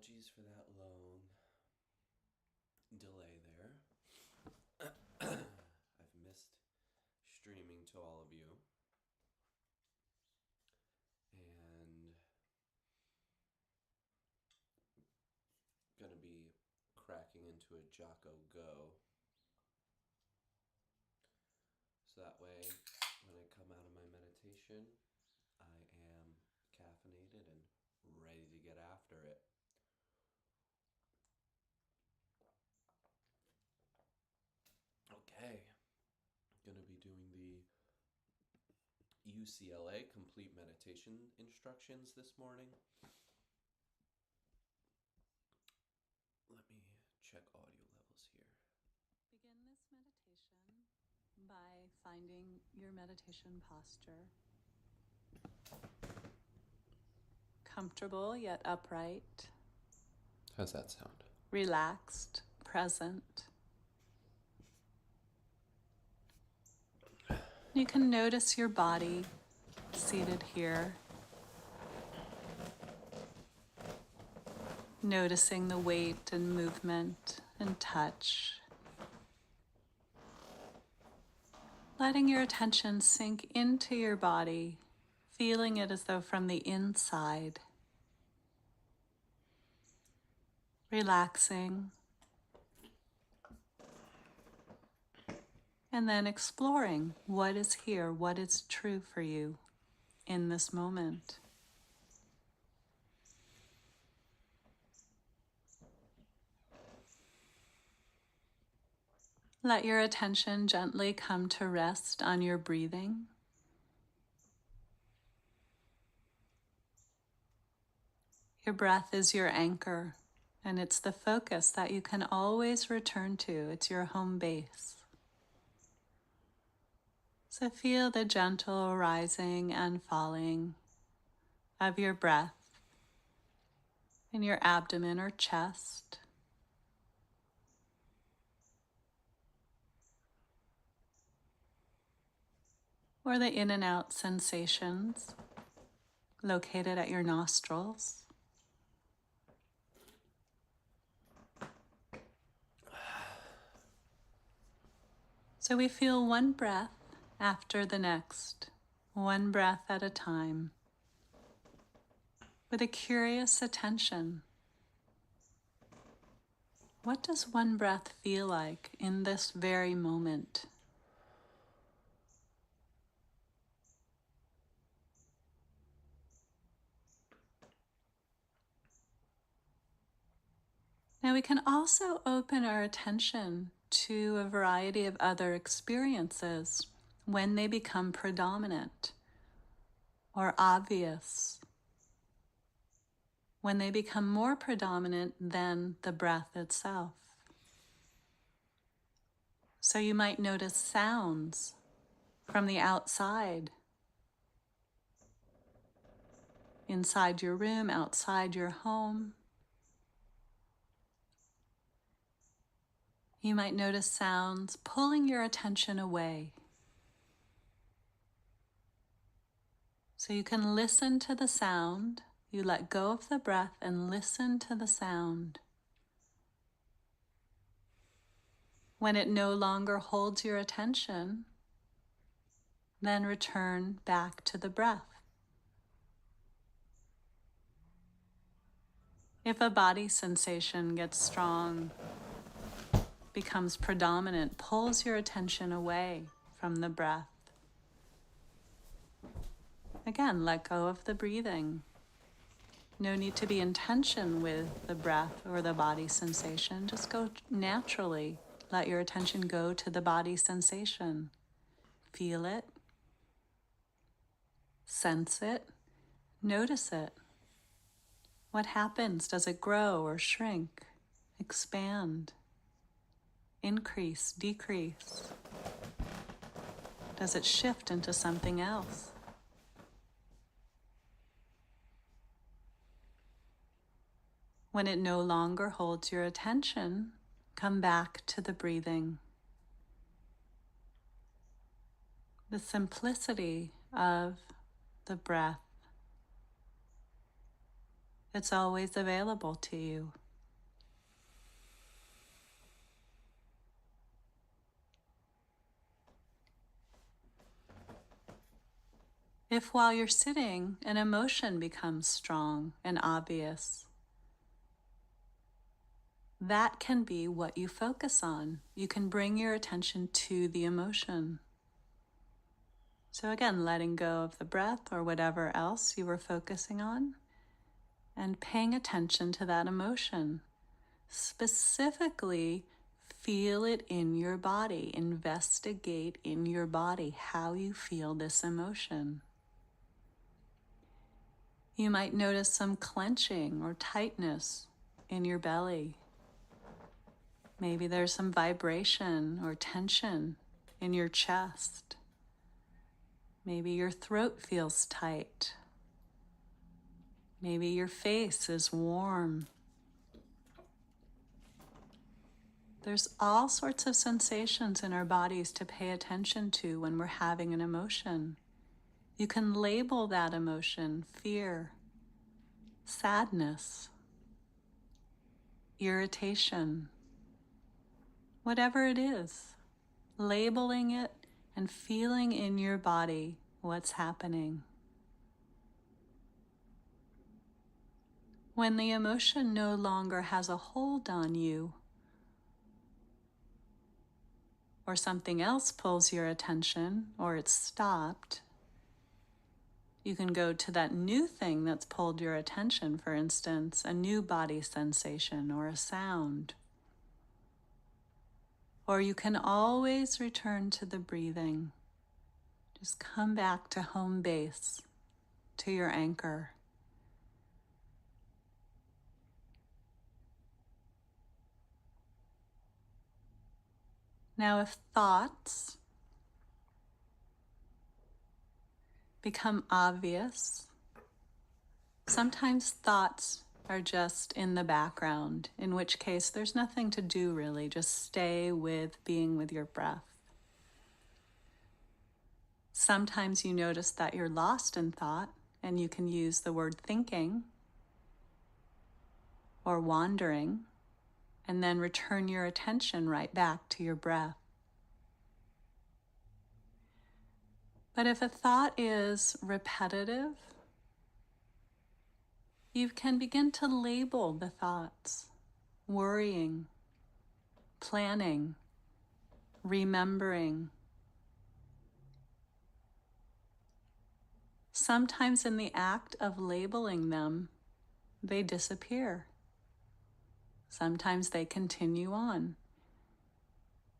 Apologies for that long delay there. I've missed streaming to all of you. And gonna be cracking into a Jocko Go. So that way, when I come out of my meditation, I am caffeinated and ready to get after it. Okay, gonna be doing the UCLA complete meditation instructions this morning. Let me check audio levels here. Begin this meditation by finding your meditation posture. Comfortable yet upright. How's that sound? Relaxed, present. You can notice your body seated here. Noticing the weight and movement and touch. Letting your attention sink into your body, feeling it as though from the inside. Relaxing. And then exploring what is here, what is true for you in this moment. Let your attention gently come to rest on your breathing. Your breath is your anchor, and it's the focus that you can always return to. It's your home base. So feel the gentle rising and falling of your breath in your abdomen or chest. Or the in and out sensations located at your nostrils. So we feel one breath after the next, one breath at a time, with a curious attention. What does one breath feel like in this very moment? Now we can also open our attention to a variety of other experiences when they become predominant or obvious, when they become more predominant than the breath itself. So you might notice sounds from the outside, inside your room, outside your home. You might notice sounds pulling your attention away. So you can listen to the sound. You let go of the breath and listen to the sound. When it no longer holds your attention, then return back to the breath. If a body sensation gets strong, becomes predominant, pulls your attention away from the breath, again, let go of the breathing. No need to be in tension with the breath or the body sensation. Just go naturally. Let your attention go to the body sensation. Feel it. Sense it. Notice it. What happens? Does it grow or shrink? Expand? Increase? Decrease? Does it shift into something else? When it no longer holds your attention, come back to the breathing. The simplicity of the breath It's always available to you. If while you're sitting, an emotion becomes strong and obvious, that can be what you focus on. You can bring your attention to the emotion. So again, letting go of the breath or whatever else you were focusing on and paying attention to that emotion. Specifically, feel it in your body. Investigate in your body how you feel this emotion. You might notice some clenching or tightness in your belly. Maybe there's some vibration or tension in your chest. Maybe your throat feels tight. Maybe your face is warm. There's all sorts of sensations in our bodies to pay attention to when we're having an emotion. You can label that emotion fear, sadness, irritation, whatever it is. Labeling it and feeling in your body what's happening. When the emotion no longer has a hold on you, or something else pulls your attention, or it's stopped, you can go to that new thing that's pulled your attention, for instance, a new body sensation or a sound. Or you can always return to the breathing. Just come back to home base, to your anchor. Now, if thoughts become obvious, sometimes thoughts are just in the background, in which case there's nothing to do really, just stay with being with your breath. Sometimes you notice that you're lost in thought, and you can use the word thinking or wandering, and then return your attention right back to your breath. But if a thought is repetitive, you can begin to label the thoughts: worrying, planning, remembering. Sometimes in the act of labeling them, they disappear. Sometimes they continue on.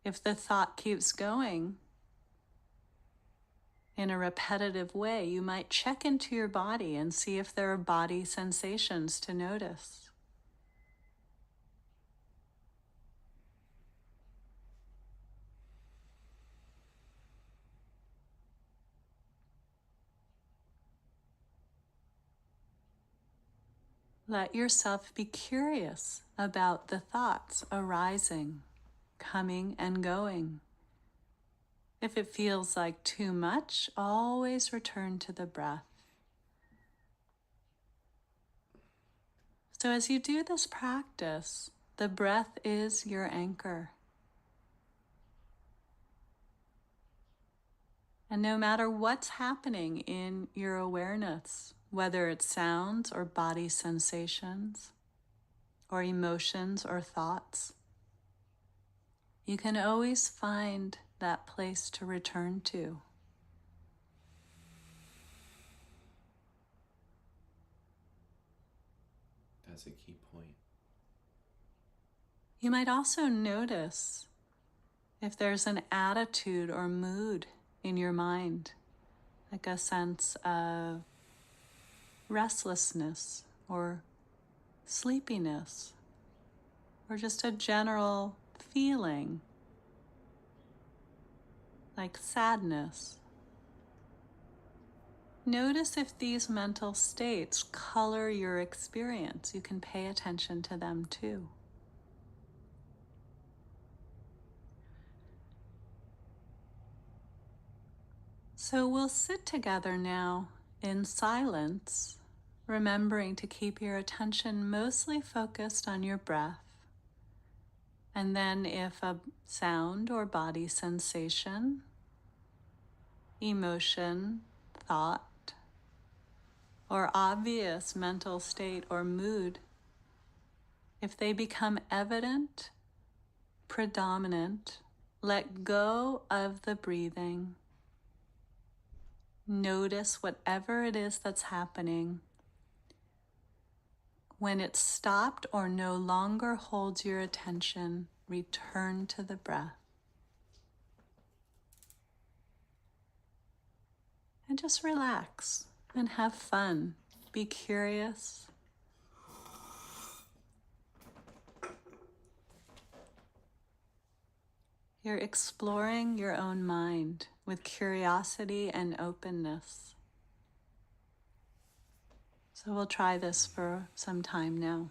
If the thought keeps going in a repetitive way, you might check into your body and see if there are body sensations to notice. Let yourself be curious about the thoughts arising, coming and going. If it feels like too much, always return to the breath. So as you do this practice, the breath is your anchor. And no matter what's happening in your awareness, whether it's sounds or body sensations, or emotions or thoughts, you can always find that place to return to. That's a key point. You might also notice if there's an attitude or mood in your mind, like a sense of restlessness or sleepiness, or just a general feeling like sadness. Notice if these mental states color your experience. You can pay attention to them too. So we'll sit together now in silence, remembering to keep your attention mostly focused on your breath. And then if a sound or body sensation, emotion, thought, or obvious mental state or mood, if they become evident, predominant, let go of the breathing. Notice whatever it is that's happening. When it's stopped or no longer holds your attention, return to the breath. And just relax and have fun. Be curious. You're exploring your own mind with curiosity and openness. So we'll try this for some time now.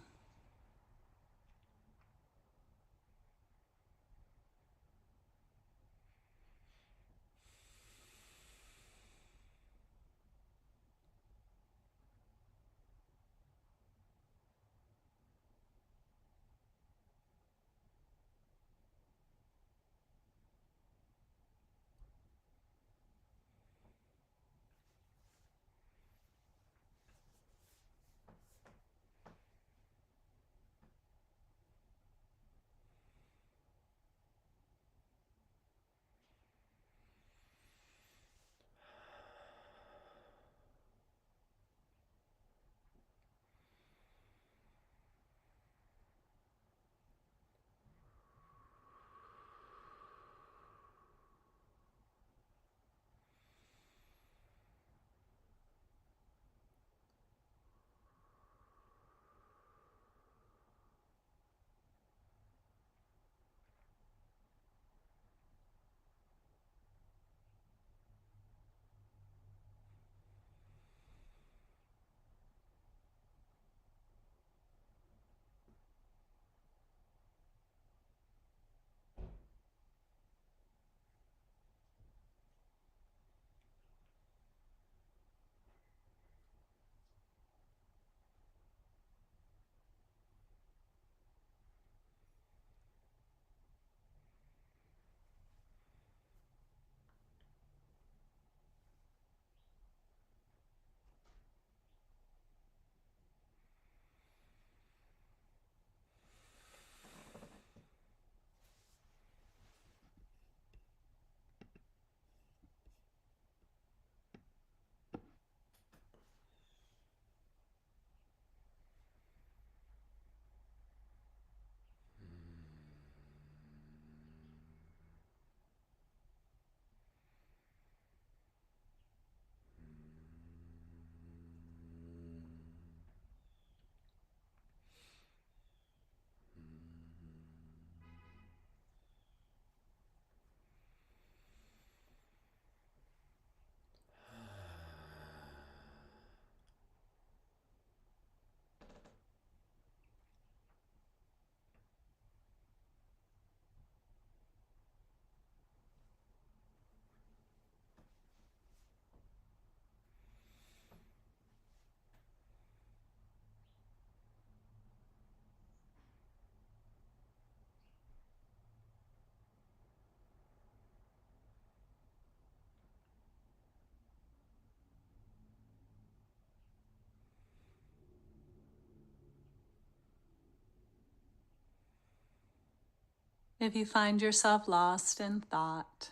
If you find yourself lost in thought,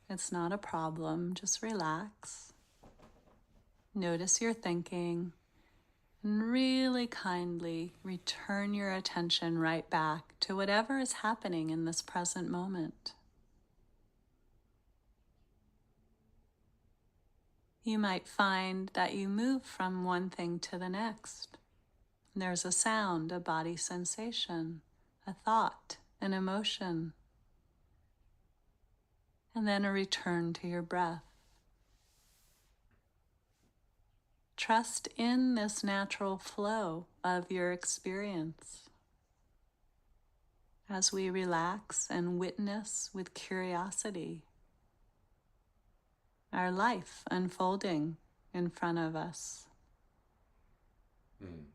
it's not a problem. Just relax. Notice your thinking and really kindly return your attention right back to whatever is happening in this present moment. You might find that you move from one thing to the next. There's a sound, a body sensation, a thought, an emotion, and then a return to your breath. Trust in this natural flow of your experience as we relax and witness with curiosity our life unfolding in front of us. Hmm.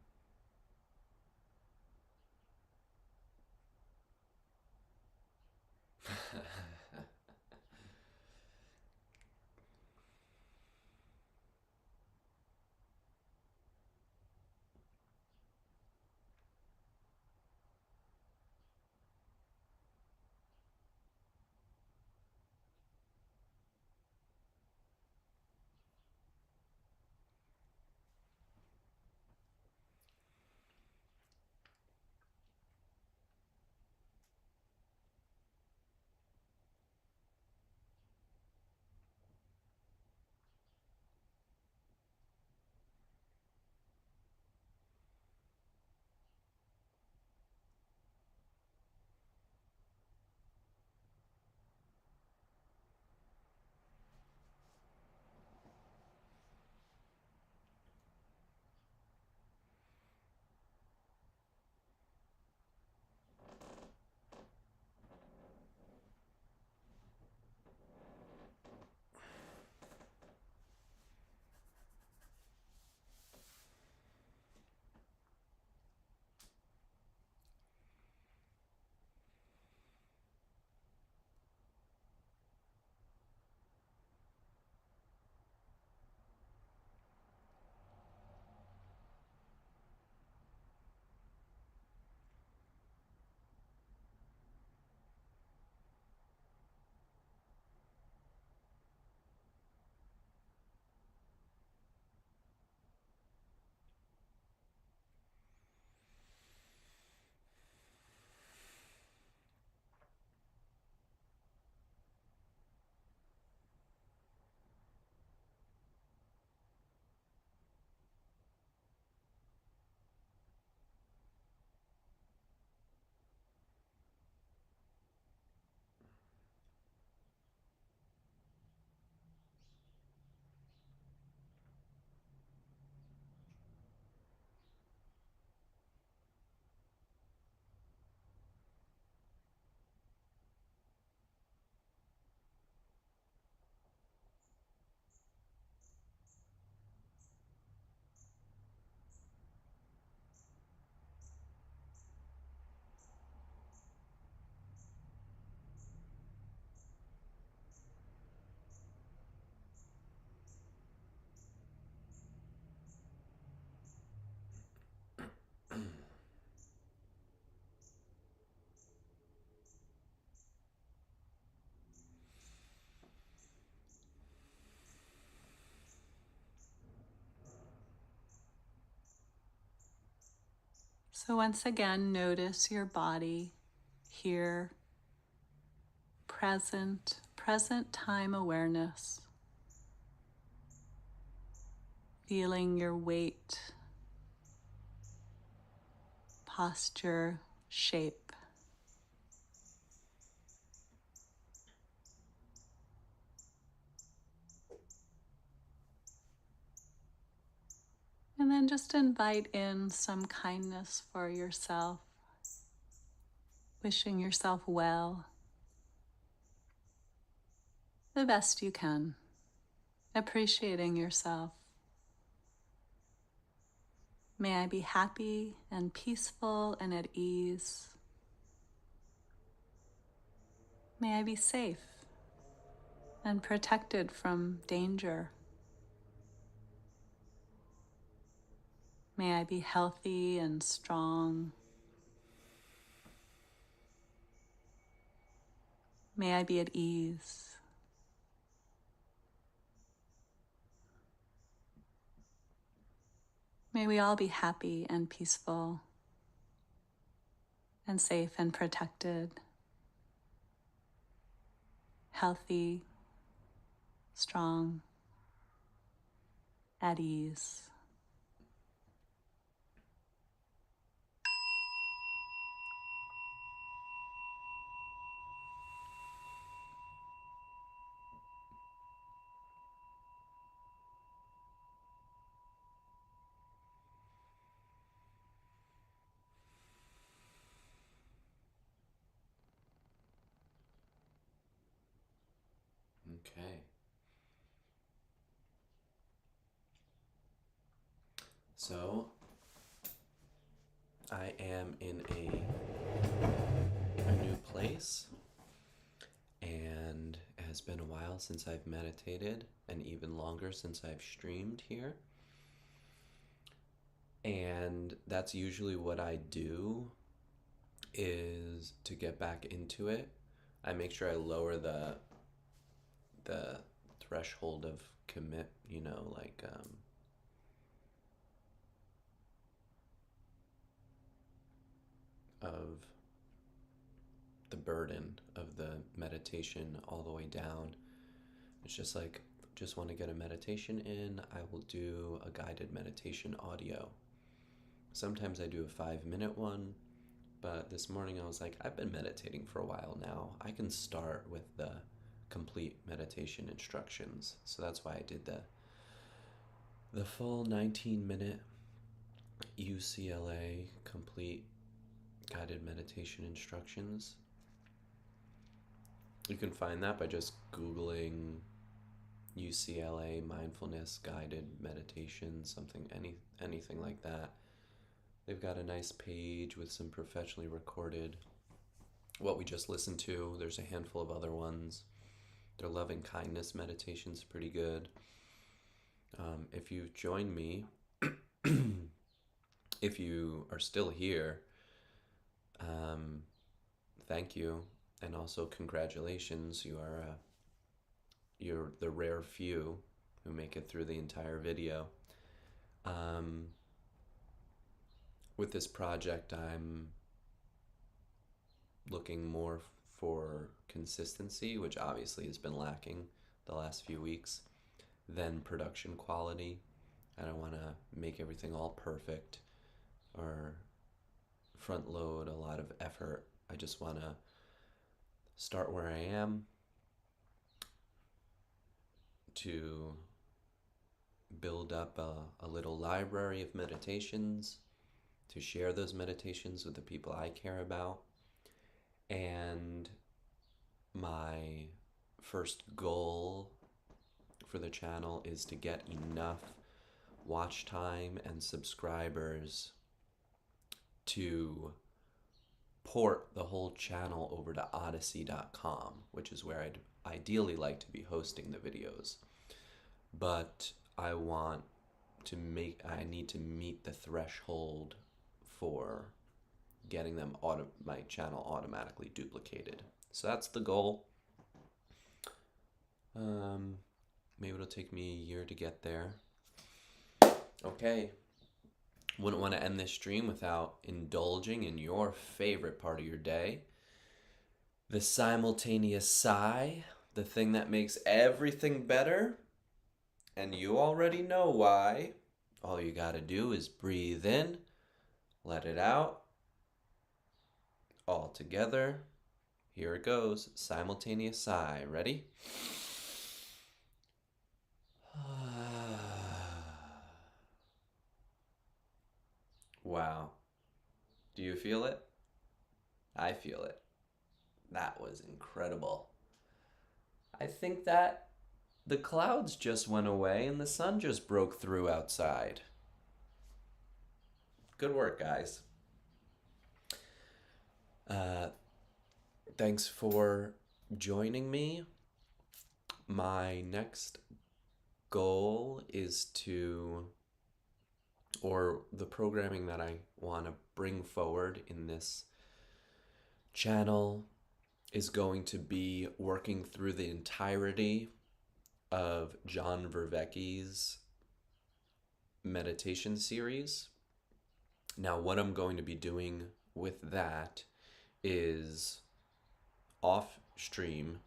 So once again, notice your body here, present time awareness, feeling your weight, posture, shape. And then just invite in some kindness for yourself, wishing yourself well, the best you can, appreciating yourself. May I be happy and peaceful and at ease. May I be safe and protected from danger. May I be healthy and strong. May I be at ease. May we all be happy and peaceful and safe and protected, healthy, strong, at ease. Okay. So, I am in a new place, and it has been a while since I've meditated, and even longer since I've streamed here. And that's usually what I do, is to get back into it. I make sure I lower the threshold of commit, of the burden of the meditation all the way down. It's just want to get a meditation in, I will do a guided meditation audio. Sometimes I do a 5-minute one, but this morning I was like, I've been meditating for a while now. I can start with the complete meditation instructions. So that's why I did the full 19-minute UCLA complete guided meditation instructions. You can find that by just Googling UCLA mindfulness guided meditation, anything like that. They've got a nice page with some professionally recorded, what we just listened to. There's a handful of other ones. Their loving kindness meditation's pretty good. If you've joined me, if you are still here, thank you, and also congratulations. You're the rare few who make it through the entire video. With this project, I'm looking more for consistency, which obviously has been lacking the last few weeks, than production quality. I don't want to make everything all perfect or front load a lot of effort. I just want to start where I am, to build up a little library of meditations, to share those meditations with the people I care about. And my first goal for the channel is to get enough watch time and subscribers to port the whole channel over to odyssey.com, which is where I'd ideally like to be hosting the videos. But I need to meet the threshold for getting my channel automatically duplicated. So that's the goal. Maybe it'll take me a year to get there. Okay. Wouldn't want to end this stream without indulging in your favorite part of your day. The simultaneous sigh, the thing that makes everything better. And you already know why. All you gotta do is breathe in, let it out, all together. Here it goes. Simultaneous sigh. Ready? Wow. Do you feel it? I feel it. That was incredible. I think that the clouds just went away and the sun just broke through outside. Good work, guys. Thanks for joining me. My next goal is or the programming that I want to bring forward in this channel is going to be working through the entirety of John Vervaeke's meditation series. Now, what I'm going to be doing with that is off stream,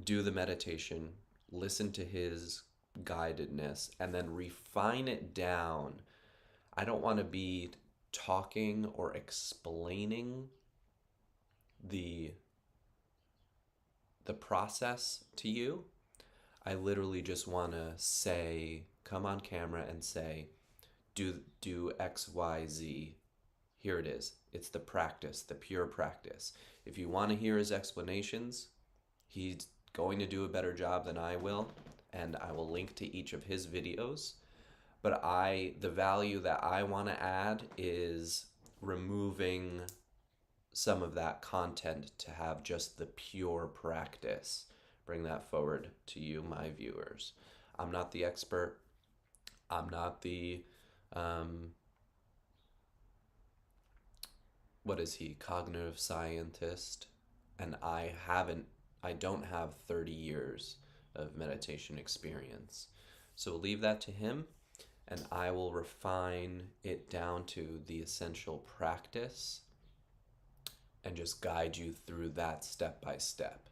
do the meditation, listen to his guidedness, and then refine it down. I don't want to be talking or explaining the process to you. I literally just want to come on camera and say, do X, Y, Z. Here it is. It's the practice, the pure practice. If you want to hear his explanations, he's going to do a better job than I will, and I will link to each of his videos. But the value that I want to add is removing some of that content to have just the pure practice. Bring that forward to you, my viewers. I'm not the expert. I'm not the, what is he, cognitive scientist. And I don't have 30 years of meditation experience. So leave that to him, and I will refine it down to the essential practice and just guide you through that step by step.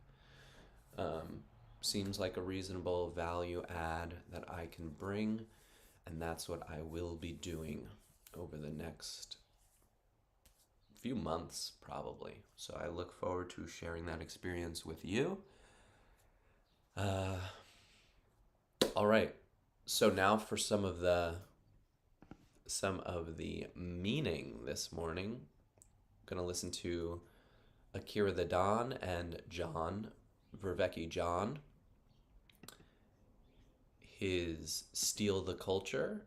Seems like a reasonable value add that I can bring, and that's what I will be doing over the next few months, probably. So I look forward to sharing that experience with you. All right. So now for some of the meaning this morning. I'm gonna listen to Akira the Don and John Vervecchi John. His Steal the Culture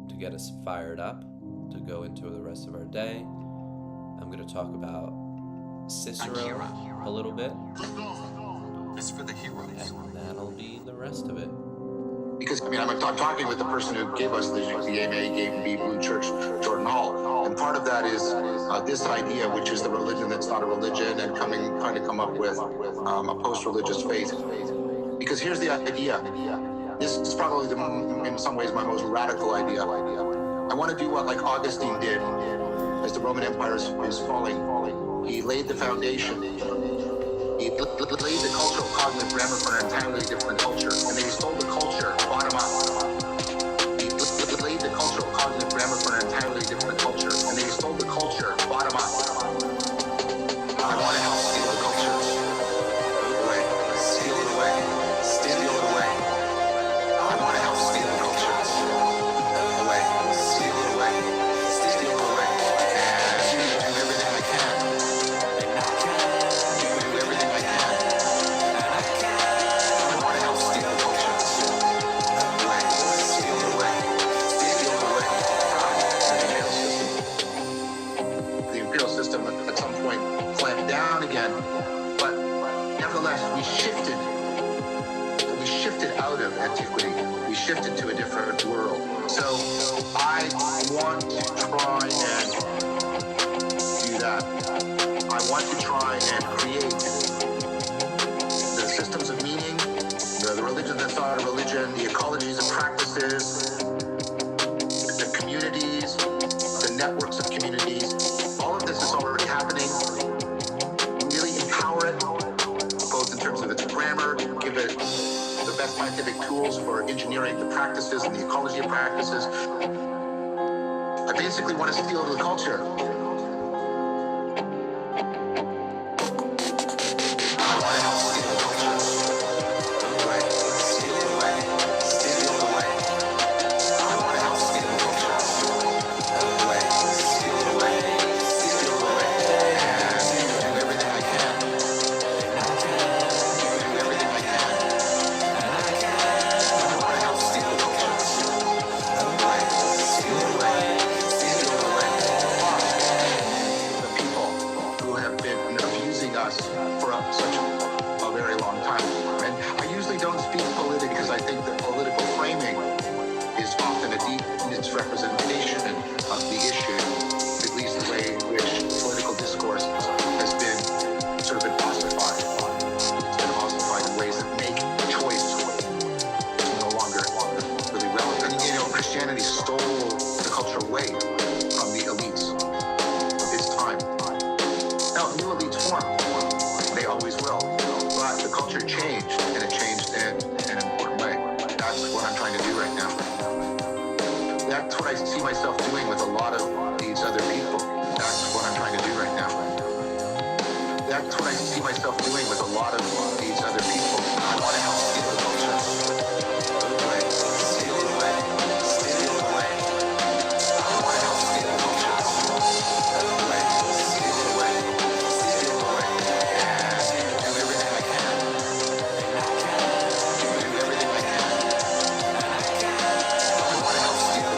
to get us fired up to go into the rest of our day. I'm going to talk about Cicero a little bit. It's for the heroes. And that'll be the rest of it. Because, I'm talking with the person who gave us the AMA, gave me Blue Church, Jordan Hall. And part of that is this idea, which is the religion that's not a religion, and trying to come up with a post-religious faith. Because here's the idea. This is probably, in some ways, my most radical idea. I want to do what, like Augustine did, as the Roman Empire is falling. He laid the foundation. He laid the cultural cognitive grammar for an entirely different culture, and then he stole the culture bottom up. He laid the cultural cognitive grammar for an entirely different culture, and then he stole the culture bottom up. I want to help steal the culture away, steal it away, steal it away. I want to help steal the culture away, steal it away, steal it away, and do everything I can. Do everything I can. I want to help steal the culture away, steal it away, steal it away. The imperial system at some point clamped down again, but nevertheless we shifted out of antiquity. We shifted to a different world. So I want to try and do that. I want to try and create the systems of meaning, the religion that's not a religion, the ecologies of practices, the communities, the networks of communities. All of this is already happening. Really empower it, both in terms of its grammar, give it the best scientific tools for engineering the practices and the ecology of practices. I basically want to steal the culture. I want to help steal the culture. Away, steal it away, steal it away. I want to help steal the culture. Away, steal it away, steal it away. And do everything I can. Do everything I can. Us for such a very long time. And I usually don't speak politically because I think that political framing is often a deep misrepresentation of the issue, at least the way in which political discourse has been sort of ossified. It's been ossified in ways that make choice no longer really relevant. Christianity stole the culture away from the elites of its time. Now, new elites formed. They always will. But the culture changed, and it changed in an important way. That's what I'm trying to do right now. That's what I see myself doing with a lot of these other people. That's what I'm trying to do right now. That's what I see myself doing with a lot of these other people. I want to help steal the culture. Away. Steal it away. Steal it away. I want to help steal the culture. Away. Steal it away. Steal it away. Do everything I can. Do everything I can. I want to help steal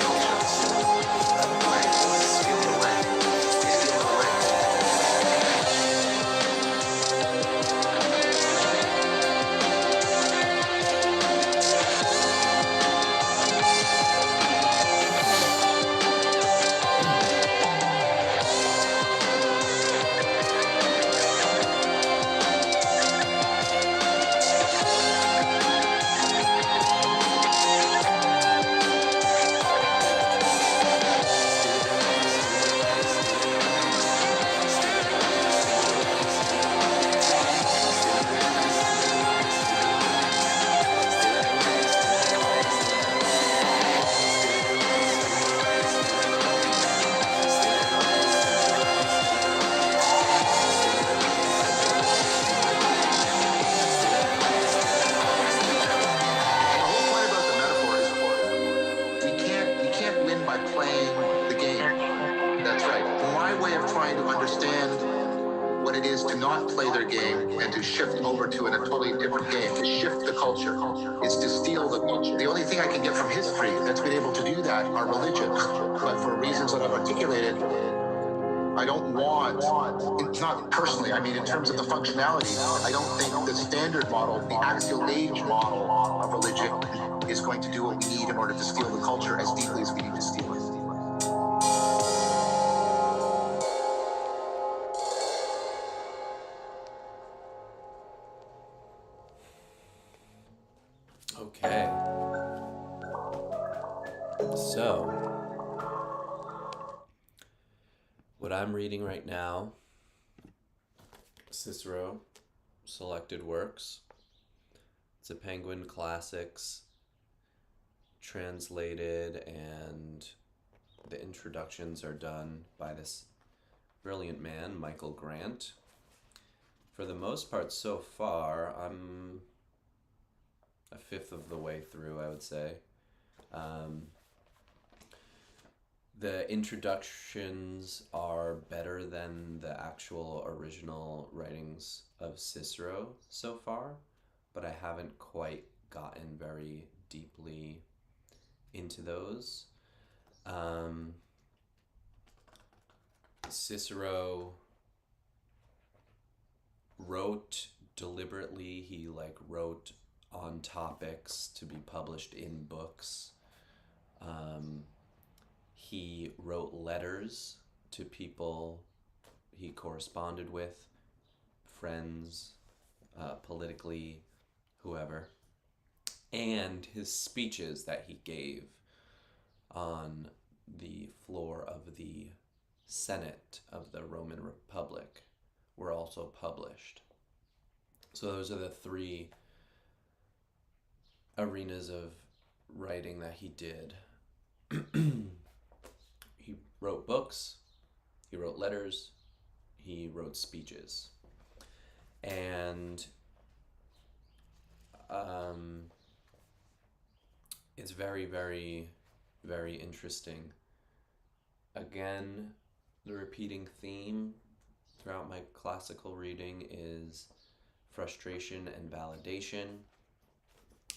not play their game and to shift over to a totally different game, to shift the culture. It's to steal the culture. The only thing I can get from history that's been able to do that are religions. But for reasons that I've articulated, I don't want, it's not personally, I mean in terms of the functionality, I don't think the standard model, the axial age model of religion is going to do what we need in order to steal the culture as deeply as we need to steal it. Okay. So, what I'm reading right now, Cicero, Selected Works. It's a Penguin Classics, translated, and the introductions are done by this brilliant man, Michael Grant. For the most part so far, I'm a fifth of the way through, I would say. The introductions are better than the actual original writings of Cicero so far, but I haven't quite gotten very deeply into those. Cicero wrote deliberately. He wrote on topics to be published in books. He wrote letters to people he corresponded with, friends, politically, whoever, and his speeches that he gave on the floor of the Senate of the Roman Republic were also published. So those are the three arenas of writing that he did. He wrote books, he wrote letters, he wrote speeches. And it's very, very, very interesting. Again, the repeating theme throughout my classical reading is frustration and validation.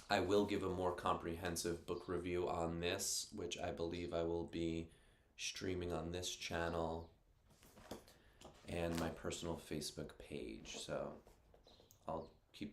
I will give a more comprehensive book review on this, which I believe I will be streaming on this channel and my personal Facebook page. So I'll